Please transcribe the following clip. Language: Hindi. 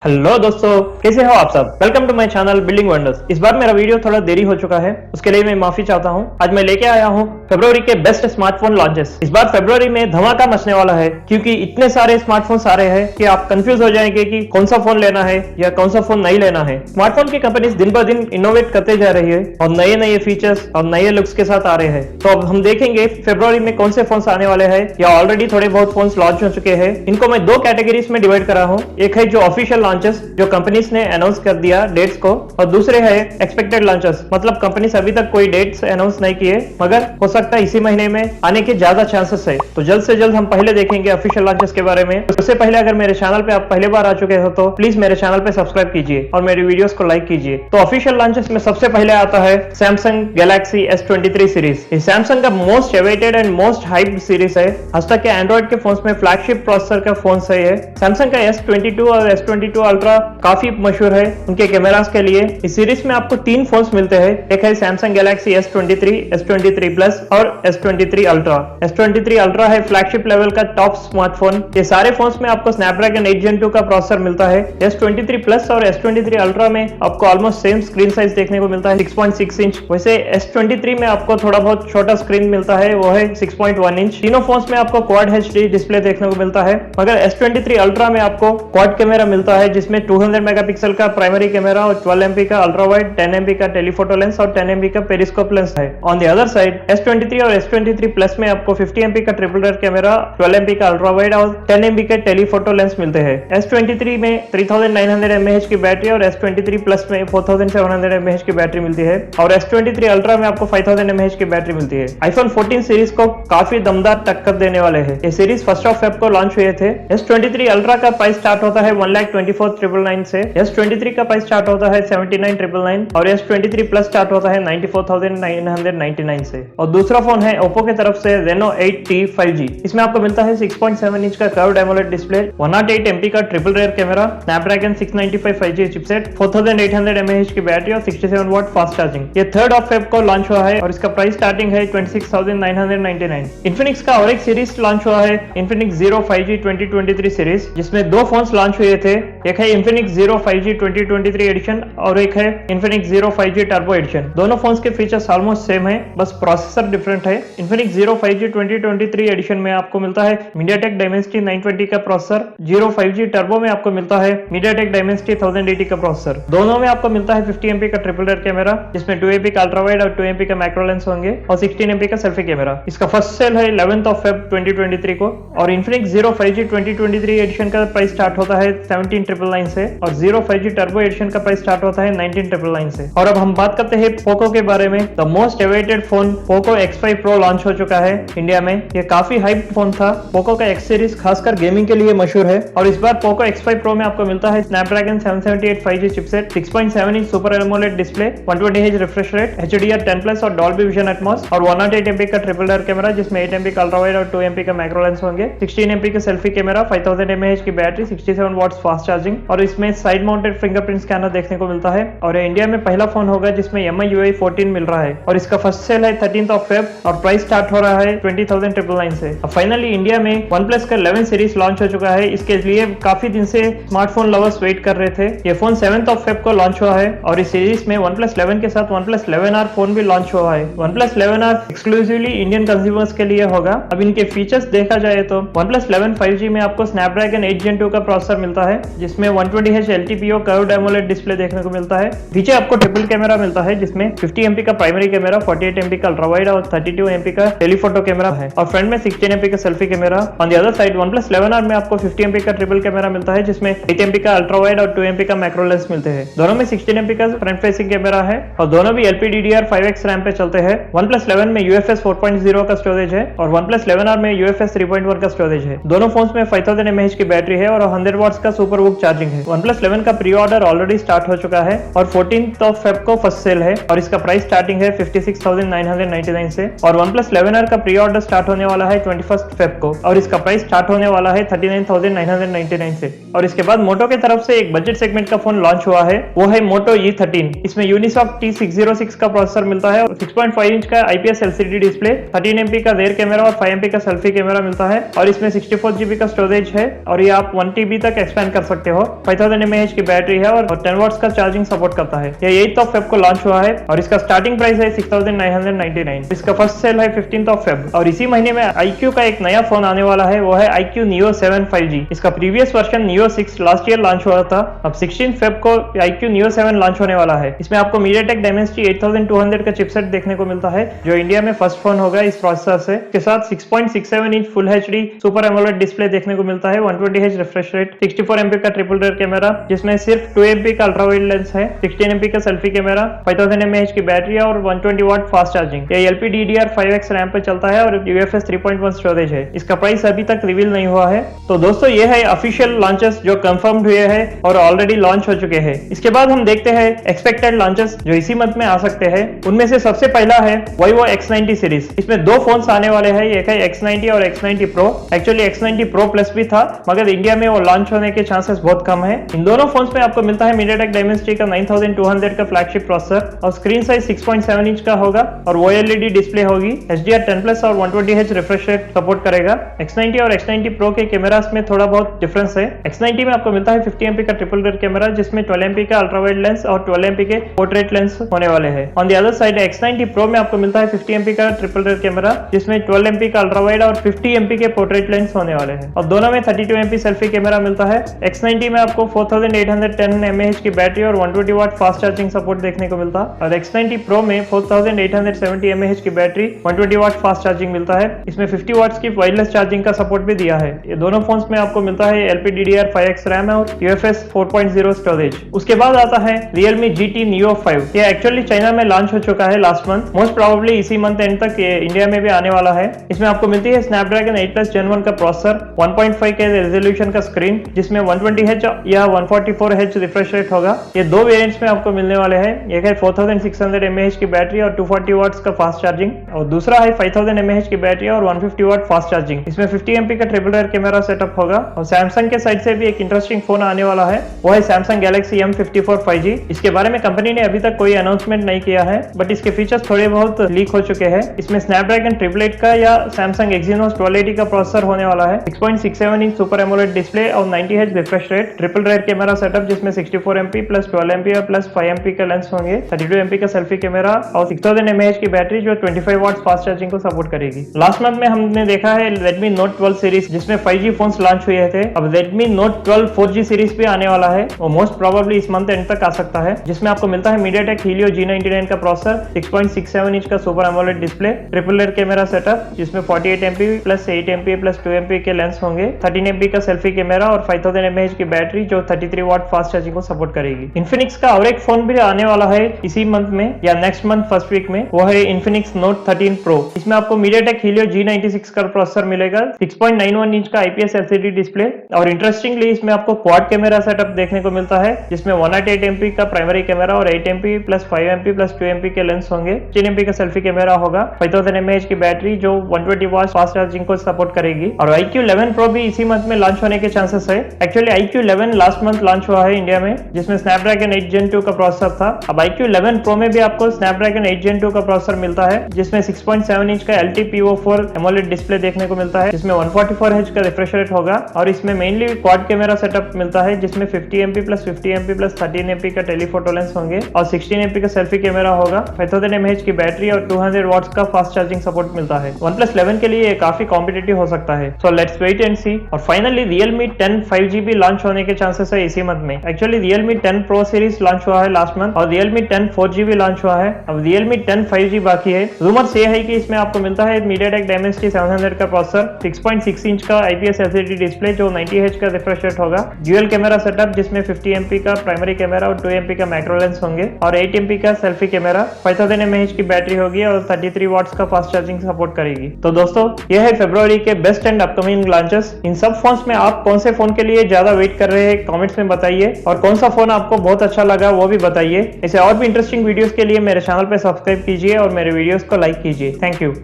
हेलो दोस्तों, कैसे हो आप सब। Welcome to my channel building wonders. इस बार मेरा वीडियो थोड़ा देरी हो चुका है, उसके लिए मैं माफी चाहता हूं। आज मैं लेके आया हूं फरवरी के बेस्ट स्मार्टफोन लॉन्चेस। इस बार फरवरी में धमाका मचने वाला है, क्योंकि इतने सारे स्मार्टफोन्स आ रहे हैं कि आप कंफ्यूज हो जाएंगे कि कौन सा फोन लेना है या कौन सा फोन नहीं लेना है। स्मार्टफोन की कंपनीज दिन ब दिन इनोवेट करते जा रही है और नए नए फीचर्स और नए लुक्स के साथ आ रहे हैं। तो अब हम देखेंगे फरवरी में कौन से फोन आने वाले हैं या ऑलरेडी थोड़े बहुत फोन लॉन्च हो चुके हैं। इनको मैं दो कैटेगरीज में डिवाइड करा हूँ। एक है जो ऑफिशियल लॉन्चेस, जो कंपनीज ने अनाउंस कर दिया डेट्स को, और दूसरे है एक्सपेक्टेड लॉन्चेस, मतलब कंपनीज अभी तक कोई डेट्स अनाउंस नहीं किए, मगर हो सकता है इसी महीने में आने के ज्यादा चांसेस है। तो जल्द से जल्द हम पहले देखेंगे ऑफिशियल लॉन्चेस के बारे में। उससे पहले अगर मेरे चैनल पे आप पहले बार आ चुके हो तो प्लीज मेरे चैनल पे सब्सक्राइब कीजिए और मेरी वीडियोस को लाइक कीजिए। तो ऑफिशियल लॉन्चेस में सबसे पहले आता है सैमसंग गैलेक्सी S23 सीरीज। ये सैमसंग का most awaited and most hyped series है। आज तक के एंड्रॉइड के फोन्स में फ्लैगशिप प्रोसेसर का फोन है ये। सैमसंग का S22 और S22 अल्ट्रा काफी मशहूर है उनके कैमरास के लिए। इस सीरीज में आपको तीन फोन्स मिलते हैं। एक है Samsung Galaxy S23, S23 plus और S23 अल्ट्रा। S23 अल्ट्रा है फ्लैगशिप लेवल का टॉप स्मार्टफोन। ये सारे फोन्स में आपको स्नैपड्रैगन 8 Gen 2 का प्रोसेसर मिलता है। S23 प्लस और S23 अल्ट्रा में आपको ऑलमोस्ट सेम स्क्रीन साइज देखने को मिलता है, 6.6 इंच। वैसे S23 में आपको थोड़ा बहुत छोटा स्क्रीन मिलता है, वो है 6.1 इंच। तीनों फोन्स में आपको क्वाड HD डिस्प्ले देखने को मिलता है, मगर S23 अल्ट्रा में आपको क्वाड कैमरा मिलता है, जिसमें 200 मेगापिक्सल का प्राइमरी कैमरा और 12 MP का अल्ट्रा वाइड, 10 MP का टेलीफोटो लेंस और 10 MP का पेरिस्कोप लेंस है। On the other side S23 और S23 प्लस में आपको 50 MP का ट्रिपल रेयर कैमरा, 12 MP का अल्ट्रा वाइड और 10 MP के टेलीफोटो लेंस मिलते हैं। S23 में 3900 mAh की बैटरी और S23 प्लस में 4700 mAh की बैटरी मिलती है, और S23 अल्ट्रा में आपको 5000 mAh की बैटरी मिलती है। आईफोन 14 सीरीज को काफी दमदार टक्कर देने वाले हैं। ये सीरीज 1 Feb को लॉन्च हुए थे। S23 अल्ट्रा का प्राइस स्टार्ट होता है 1,24,999 से। S23 का प्राइस स्टार्ट होता है 79,999 और S23 प्लस स्टार्ट होता है 94,999 से। और दूसरा फोन है ओप्पो की तरफ से Reno 8T 5G। इसमें आपको मिलता है 6.7 इंच का कर्व्ड एमोलेड डिस्प्ले, 108 MP का triple rare camera, Snapdragon 695 5G chipset, 4800 mAh की बैटरी और 67 वाट फास्ट चार्जिंग। ये 3 Feb को लॉन्च हुआ है और इसका प्राइस स्टार्टिंग है 26,999। इन्फिनिक्स का और एक सीरीज लॉन्च हुआ है, Infinix Zero 5G 2023 सीरीज, जिसमें दो फोन्स लॉन्च हुए थे। एक है Infinix Zero 5G 2023 एडिशन और एक है Infinix Zero 5G turbo edition. दोनों फोन्स के फीचर्स ऑलमोस्ट सेम है, बस प्रोसेसर डिफरेंट है। Infinix Zero 5G 2023 एडिशन में आपको मिलता है MediaTek Dimensity 920 का प्रोसेसर। Zero 5G टर्बो में आपको मिलता है MediaTek Dimensity 1080 का प्रोसेसर। दोनों में आपको मिलता है 50 MP का ट्रिपल रेयर कैमरा, जिसमें 2 MP का अल्ट्रा वाइड और 2 MP का मैक्रो लेंस होंगे, और 16 MP का सेल्फी कैमरा। इसका फर्स्ट सेल है 11 Feb 2023 को। और Infinix Zero 5G 2023 एडिशन का प्राइस स्टार्ट होता है 17,999 से, और Zero 5G टर्बो एडिशन का प्राइस स्टार्ट होता है 19,999 से। और अब हम बात करते हैं पोको के बारे में। The most awaited phone Poco X5 Pro launch हो चुका है इंडिया में। ये काफी हाइप फोन था। पोको का X सीरीज खासकर गेमिंग के लिए मशहूर है, और इस बार पोको X5 Pro में आपको मिलता है Snapdragon 778 5G chipset, 6.7 inch super AMOLED display, 120Hz refresh rate, HDR10+ और डॉल्बी विजन एटमॉस, और 108 MP का ट्रिपल रेयर कैमरा, जिसमें 8 MP का अल्ट्रा वाइड और 2 MP का मैक्रो लेंस होंगे, 16 MP का सेल्फी कैमरा, 5000 mAh की बैटरी, 67 वाट्स फास्ट चार्जिंग, और इसमें साइड माउंटेड फिंगरप्रिंट स्कैनर देखने को मिलता है। और इंडिया में पहला फोन होगा जिसमें MI UI 14 मिल रहा है, और इसका फर्स्ट सेल है 13 Feb और प्राइस स्टार्ट हो रहा है 20,999 से। अब फाइनली इंडिया में OnePlus का 11 सीरीज लॉन्च हो चुका है। इसके लिए काफी दिन से स्मार्टफोन लवर्स वेट कर रहे थे। ये फोन 7 Feb को लॉन्च हुआ है, और इस सीरीज में OnePlus 11 के साथ OnePlus 11R फोन भी लॉन्च हुआ है। OnePlus 11R exclusively Indian consumers के लिए होगा। अब इनके फीचर्स देखा जाए तो OnePlus 11 5G में आपको स्नैपड्रैगन 8 Gen 2 का प्रोसेसर मिलता है, जिसमें 120Hz LTPO curved AMOLED display देखने को मिलता है। पीछे आपको ट्रिपल कैमरा मिलता है, जिसमें 50 MP का प्राइमरी कैमरा, 48 MP का अल्ट्रा वाइड और 32 MP का टेलीफोटो कैमरा है, और फ्रंट में 16 MP का selfie camera. On the other side OnePlus 11R में आपको 50 MP का ट्रिपल कैमरा मिलता है, जिसमें 8 MP का अल्ट्रा वाइड और 2 MP का मैक्रो लेंस मिलते हैं। दोनों में 16 MP का फ्रंट फेसिंग कैमरा है, और दोनों भी LPDDR5X रैम पे चलते हैं। OnePlus 11 में UFS 4.0 का स्टोरेज है, और OnePlus 11R में UFS 3.1 का स्टोरेज है। दोनों फोन्स में 5000 mAh की बैटरी है और 100 वाट्स का सुपर वुक चार्जिंग है। OnePlus 11 का प्री ऑर्डर ऑलरेडी स्टार्ट हो चुका है, और 14 Feb को फर्स्ट सेल है, और इसका प्राइस स्टार्टिंग है 56,999 से। और OnePlus 11R का प्री ऑर्डर स्टार्ट होने वाला है 21 Feb को, और इसका प्राइस स्टार्ट होने वाला है 39,999 से। और इसके बाद मोटो की तरफ से एक बजट सेगमेंट का फोन लॉन्च हुआ है, वो है Moto E13। इसमें Unisoc T606 का प्रोसेसर मिलता है, और 6.5 इंच का IPS LCD डिस्प्ले, 13 MP का रेयर कैमरा और 5 MP का सेल्फी कैमरा मिलता है, और इसमें 64 GB का स्टोरेज है, और ये आप 1 TB तक एक्सपेंड कर सकते सकते हो। 5000 mAh की बैटरी है और 10 वॉट्स का चार्जिंग सपोर्ट करता है। ये 8th ऑफ फेब को लॉन्च हुआ है और इसका स्टार्टिंग प्राइस है 6999। इसका फर्स्ट सेल है 15th ऑफ फेब और इसी महीने में iQOO का एक नया फोन आने वाला है, वो है iQOO Neo 7 5G। इसका previous version Neo 6 last year launch हुआ था। अब 16 फेब को iQOO Neo 7 लॉन्च होने वाला है। इसमें आपको MediaTek Dimensity 8200 का चिपसेट देखने को मिलता है, जो इंडिया में फर्स्ट फोन होगा इस प्रोसेसर से। इसके साथ 6.67 inch full HD super AMOLED display देखने को मिलता है, 120Hz रिफ्रेश रेट, 64 MP का ट्रिपल रेयर कैमरा जिसमें सिर्फ 2 MP का अल्ट्रा वाइड लेंस है, 16 MP का सेल्फी कैमरा, 5000 mAh की बैटरी और 120 वाट फास्ट चार्जिंग। ये LPDDR5X रैम पे चलता है और UFS 3.1 स्टोरेज है। इसका प्राइस अभी तक रिवील नहीं हुआ है। तो दोस्तों ये है ऑफिशियल लॉन्चेस जो कंफर्म्ड हुए हैं और ऑलरेडी लॉन्च हो चुके हैं। इसके बाद हम देखते हैं एक्सपेक्टेड लॉन्चेस जो इसी मंथ में आ सकते हैं। उनमें से सबसे पहला है Vivo X90 सीरीज। इसमें दो फोन्स आने वाले हैं, एक है X90 और X90 Pro। Actually X90 Pro Plus भी था मगर इंडिया में वो लॉन्च होने के चांसेस बहुत कम है। इन दोनों फोन्स में आपको मिलता है MediaTek Dimensity का 9200 का फ्लैगशिप प्रोसेसर और स्क्रीन साइज 6.7 इंच का होगा और OLED डिस्प्ले होगी। HDR10+ और 120Hz रिफ्रेश रेट सपोर्ट करेगा। X90 और X90 Pro के कैमरास में थोड़ा बहुत डिफरेंस है। X90 में आपको मिलता है 50 MP का ट्रिपल रेयर कैमरा जिसमें 12 MP का अल्ट्रा वाइड लेंस और 12 MP के पोर्ट्रेट लेंस होने वाले हैं। On the other side X90 Pro में आपको मिलता है 50 MP का ट्रिपल रेयर कैमरा जिसमें 12 MP का अल्ट्रा वाइड और 50 MP के पोर्ट्रेट लेंस होने वाले हैं और दोनों में 32 MP सेल्फी कैमरा मिलता है। X90 में आपको 4810 mAh की बैटरी और 120 वाट फास्ट चार्जिंग सपोर्ट देखने को मिलता है और X90 Pro में 4870 mAh की बैटरी 120 वाट फास्ट चार्जिंग मिलता है। इसमें 50 वाट्स की वायरलेस चार्जिंग का सपोर्ट भी दिया है। ये दोनों फोन्स में आपको मिलता है LPDDR5X रैम और UFS 4.0 स्टोरेज। उसके बाद आता है Realme GT Neo 5। ये एक्चुअली चाइना में लॉन्च हो चुका है लास्ट मंथ, मोस्ट प्रोबेबली इसी मंथ एंड तक ये इंडिया में भी आने वाला है। इसमें आपको मिलती है Snapdragon 8+ Gen 1 का प्रोसेसर, 1.5 के रेजोल्यूशन का स्क्रीन जिसमें 120Hz या 144Hz रिफ्रेश रेट होगा। ये दो वेरिएंट्स में आपको मिलने वाले हैं। एक है 4600 mAh की बैटरी और 240 वाट्स का फास्ट चार्जिंग और दूसरा है 5000 mAh की बैटरी और 150 वाट फास्ट चार्जिंग। इसमें 50 MP का ट्रिपल रेयर कैमरा सेटअप होगा और सैमसंग के साइड से भी एक इंटरेस्टिंग फोन आने वाला है, वो है Samsung Galaxy M54 5G। इसके बारे में कंपनी ने अभी तक कोई अनाउंसमेंट नहीं किया है बट इसके फीचर्स थोड़े बहुत लीक हो चुके हैं। इसमें Snapdragon 888 का या Samsung Exynos 1280 का प्रोसेसर होने वाला है, 6.67 इंच सुपर एमोलेड डिस्प्ले और 90Hz refresh rate, triple rare camera setup जिसमें 64 MP प्लस 12 MP और प्लस 5 MP के लेंस होंगे, 32 MP का सेल्फी कैमरा और 6000 mAh की बैटरी जो 25 वाट फास्ट चार्जिंग को सपोर्ट करेगी। लास्ट मंथ में हमने देखा है Redmi Note 12 सीरीज जिसमें 5G फोन्स लॉन्च हुए थे। अब Redmi Note 12 4G सीरीज भी आने वाला है, वो मोस्ट प्रोबेबली इस मंथ एंड तक आ सकता है, जिसमें आपको मिलता है MediaTek Helio G99 का प्रोसेसर, 6.67 इंच का super AMOLED display, triple rare camera setup जिसमें 48 MP plus 8 MP plus 2 MP के लेंस होंगे, 13 MP का सेल्फी कैमरा और 5000 mAh की बैटरी जो 33 वाट फास्ट चार्जिंग को सपोर्ट करेगी। Infinix का और एक फोन भी आने वाला है इसी मंथ में या नेक्स्ट मंथ फर्स्ट वीक में, वो है Infinix Note 13 Pro। इसमें आपको MediaTek Helio G96 का प्रोसेसर मिलेगा, 6.91 इंच का IPS LCD डिस्प्ले और इंटरेस्टिंगली इसमें आपको क्वाड कैमरा सेटअप देखने को मिलता है जिसमें 108 MP का प्राइमरी कैमरा और 8 MP plus 5 MP plus 2 MP के लेंस होंगे, 3 MP का सेल्फी कैमरा होगा, 5000 mAh की बैटरी जो 120 वाट फास्ट चार्जिंग को सपोर्ट करेगी और iQOO 11 Pro भी इसी मंथ में लॉन्च होने के चांसेस है। Actually iQOO 11 last month launch हुआ है इंडिया में जिसमें Snapdragon 8 Gen 2 का प्रोसेसर था। अब iQOO 11 Pro में भी आपको Snapdragon 8 Gen 2 का प्रोसेसर मिलता है जिसमें 6.7 इंच का LTPO4 AMOLED डिस्प्ले देखने को मिलता है जिसमें 144Hz का रिफ्रेश रेट होगा और इसमें मेनली क्वाड कैमरा सेटअप मिलता है जिसमें 50 MP plus 50 MP plus 13 MP का टेलीफोटो लेंस होंगे और 16 MP का सेल्फी कैमरा होगा, 5000 mAh की बैटरी और 200 वाट्स का फास्ट चार्जिंग सपोर्ट मिलता है। OnePlus 11 के लिए ये काफी कॉम्पिटिटिव हो सकता है, सो लेट्स वेट एंड सी। और फाइनली Realme 10 5G भी लॉन्च होने के चांसेस है इसी मंथ में। Actually Realme 10 Pro series launch हुआ है लास्ट मंथ और Realme 10 4G भी लॉन्च हुआ है। अब Realme 10 5G बाकी है। रूमर्स ये है कि इसमें आपको मिलता है MediaTek Dimensity 700 का प्रोसेसर, 6.6 इंच का IPS LCD डिस्प्ले जो 90Hz का रिफ्रेश रेट होगा, ड्यूअल कैमरा सेटअप जिसमें 50 MP का प्राइमरी कैमरा और 2 MP का मैक्रो लेंस होंगे और 8 MP का सेल्फी कैमरा, 5000 mAh की बैटरी होगी और 33 वाट्स का फास्ट चार्जिंग सपोर्ट करेगी। तो दोस्तों यह है फरवरी के बेस्ट एंड अपकमिंग लॉन्चेस। इन सब फोन्स में आप कौन से फोन के लिए ज्यादा वेट कर रहे हैं कमेंट्स में बताइए और कौन सा फोन आपको बहुत अच्छा लगा वो भी बताइए। ऐसे और भी इंटरेस्टिंग वीडियोस के लिए मेरे चैनल पे सब्सक्राइब कीजिए और मेरे वीडियोस को लाइक कीजिए। Thank you.